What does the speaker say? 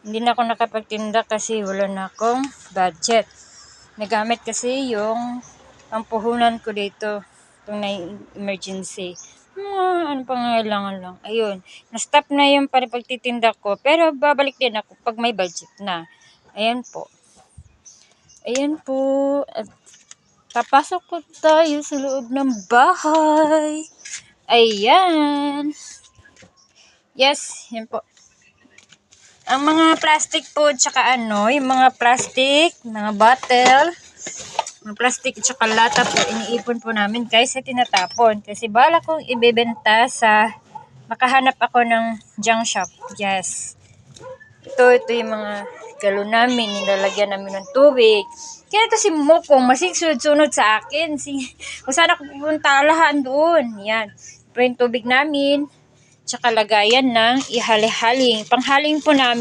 Hindi na ako nakapagtinda kasi wala na akong budget. Nagamit kasi yung pampuhunan ko dito. Itong na-emergency. Ano pangailangan lang. Ayun. Na-stop na yung pagtitinda ko. Pero babalik din ako pag may budget na. Ayan po. Ayan po. At papasok po tayo sa loob ng bahay. Ayan. Yes, yan po. Ang mga plastic po, tsaka yung mga plastic, mga bottle, mga plastic tsaka lata po, iniipon po namin guys sa tinatapon. Kasi bala kong ibebenta sa, makahanap ako ng junk shop. Yes. Ito yung mga galon namin, nilalagyan namin ng tubig. Kaya ito si Mokong, masigsunod sa akin. Kung saan ako pupunta, lahat doon. Yan. Ito yung tubig namin. Tsaka lagayan ng ihali-haling. Panghaling po namin